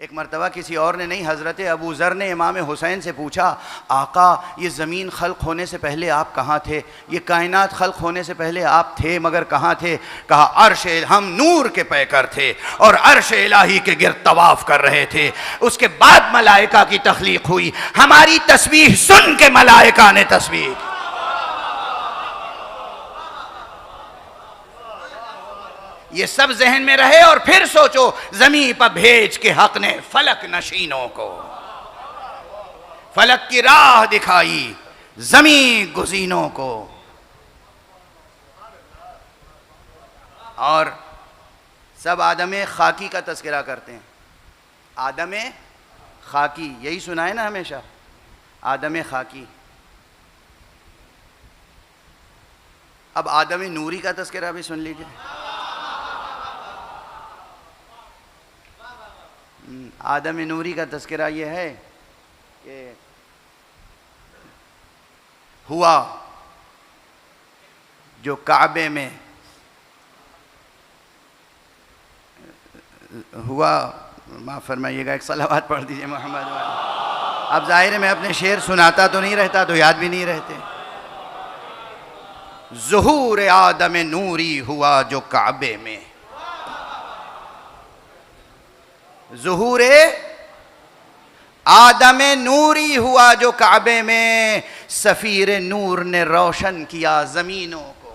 एक मरतबा किसी और ने नहीं, हज़रत अबू ज़र ने इमाम हुसैन से पूछा, आका ये ज़मीन खल्क़ होने से पहले आप कहाँ थे, ये कायनात खल्क़ होने से पहले आप थे मगर कहाँ थे? कहा अर्श, हम नूर के पैकर थे और अर्श इलाही के गिर्द तवाफ़ कर रहे थे। उसके बाद मलाइका की तख्लीक हुई, हमारी तस्बीह सुन के मलाइका ने तस्बीह की। ये सब जहन में रहे और फिर सोचो, जमीन पर भेज के हक ने फलक नशीनों को फलक की राह दिखाई, जमीन गुज़ीनों को। और सब आदम खाकी का तज़किरा करते हैं। आदम खाकी, यही सुना है ना हमेशा, आदम खाकी। अब आदम नूरी का तज़किरा भी सुन लीजिए। आदम नूरी का तज़किरा ये है कि हुआ जो काबे में हुआ, माफ़ फरमाइएगा, एक सलावत पढ़ दीजिए मोहम्मद वाले। अब ज़ाहिर है मैं अपने शेर सुनाता तो नहीं रहता, तो याद भी नहीं रहते। ज़ुहूर आदम नूरी हुआ जो काबे में, ज़ुहूर आदम नूरी हुआ जो काबे में, सफ़ीर नूर ने रोशन किया ज़मीनों को।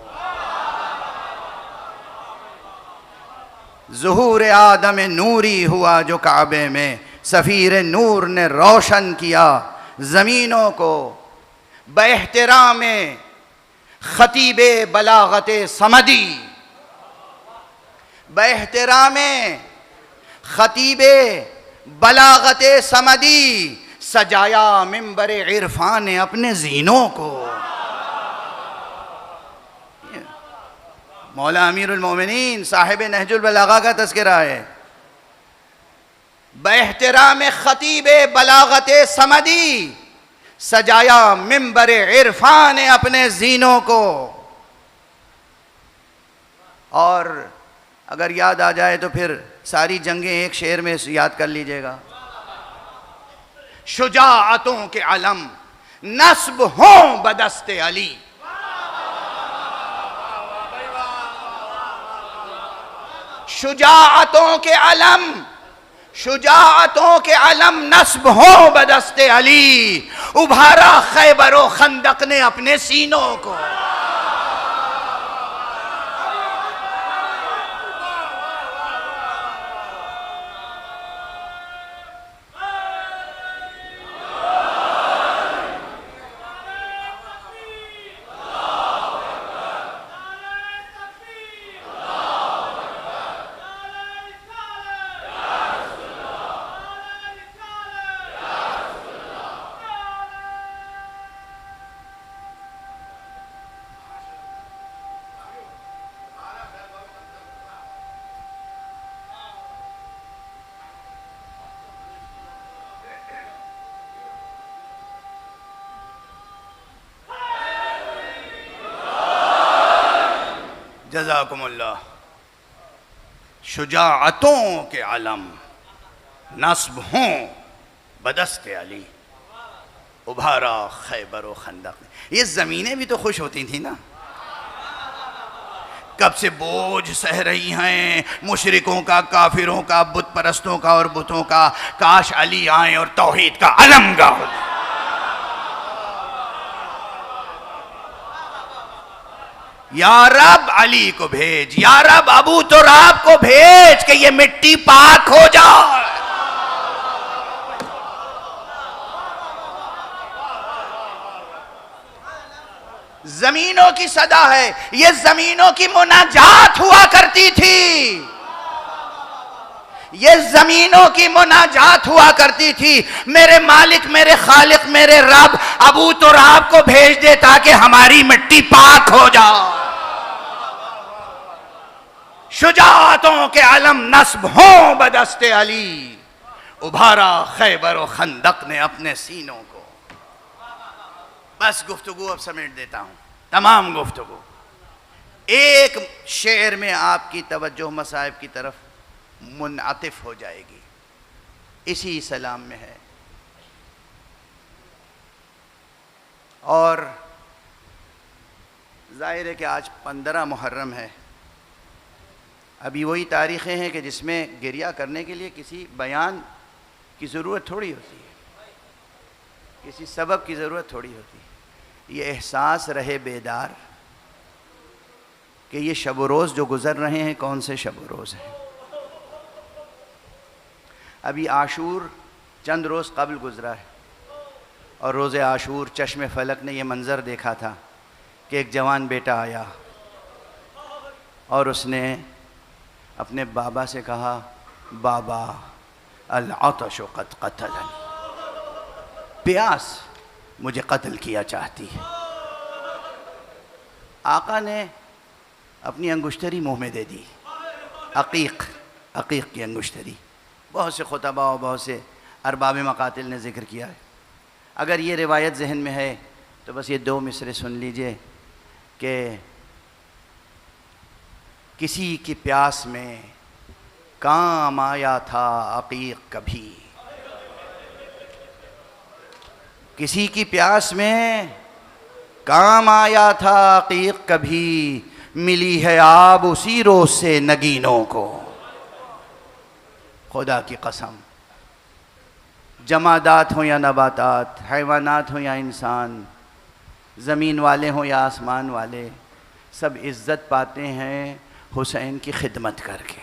ज़ुहूर आदम नूरी हुआ जो काबे में, सफ़ीर नूर ने रोशन किया ज़मीनों को। बेहतराम ख़तीबे बलागते समदी, बेहतराम ख़तीबे बलागते समदी, सजाया मिंबर इरफान ने अपने जीनों को। मौला अमीरुल मोमिनीन साहिब नहजुल बलागा का तज़किरा है। बेहतराम ख़तीबे बलागते समदी, सजाया मिंबर इरफान ने अपने जीनों को। और अगर याद आ जाए तो फिर सारी जंगें एक शेर में याद कर लीजिएगा। शुजाअतों के अलम नस्ब हों बदस्ते अली, शुजाअतों के अलम, शुजाअतों के अलम नस्ब हों बदस्ते अली, उभारा खैबर व खंदक ने अपने सीनों को। जज़ाकुमुल्लाह। शुजाअतों के अलम नस्ब हों बदस्ते अली, उभारा खैबर व खंदक। ये ज़मीनें भी तो खुश होती थी ना, कब से बोझ सह रही हैं मुशरिकों का, काफिरों का, बुत परस्तों का और बुतों का। काश अली आए और तौहीद का अलम गाओ। या रब अली को भेज, या रब अबू तुराब को भेज कि ये मिट्टी पाक हो जाए। जमीनों की सदा है, ये जमीनों की मुनाजात हुआ करती थी, ये जमीनों की मुनाजात हुआ करती थी। मेरे मालिक, मेरे खालिक, मेरे रब अबू तुराब को भेज दे ताकि हमारी मिट्टी पाक हो जाए। शुजाअतों के अलम नस्ब हों बदस्ते अली, उभारा खैबर व खंदक ने अपने सीनों को। बस गुफ्तगू अब समेट देता हूं, तमाम गुफ्तगू एक शेर में आपकी तवज्जो मसाइब की तरफ मुनअतिफ हो जाएगी। इसी सलाम में है। और ज़ाहिर है कि आज 15 मुहर्रम है। अभी वही तारीख़ें हैं कि जिसमें गिरिया करने के लिए किसी बयान की ज़रूरत थोड़ी होती है, किसी सबब की ज़रूरत थोड़ी होती है। ये एहसास रहे बेदार कि ये शब व रोज़ जो गुज़र रहे हैं कौन से शब व रोज़ हैं। अभी आशूर चंद रोज़ कबल गुज़रा है और रोज़े आशूर चश्मे फ़लक ने यह मंज़र देखा था कि एक जवान बेटा आया और उसने अपने बाबा से कहा, बाबा अल-अतशु क़द क़तलन, प्यास मुझे कत्ल किया चाहती है। आका ने अपनी अंगुश्तरी मुँह में दे दी, अक़ीक़ की अंगुश्तरी। बहुत से खुतबा और बहुत से अरबाब मकातिल ने ज़िक्र किया है। अगर ये रिवायत जहन में है तो बस ये 2 मिसरे सुन लीजिए कि किसी की प्यास में काम आया था अक़ीक़ कभी, किसी की प्यास में काम आया था अक़ीक़ कभी, मिली है आब उसी रोज़ से नगीनों को। खुदा की कसम, जमादात हो या नबातात, हैवानात हो या इंसान, ज़मीन वाले हों या आसमान वाले, सब इज़्ज़त पाते हैं हुसैन की खिदमत करके,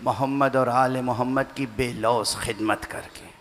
मोहम्मद और आले मोहम्मद की बेलौस खिदमत करके।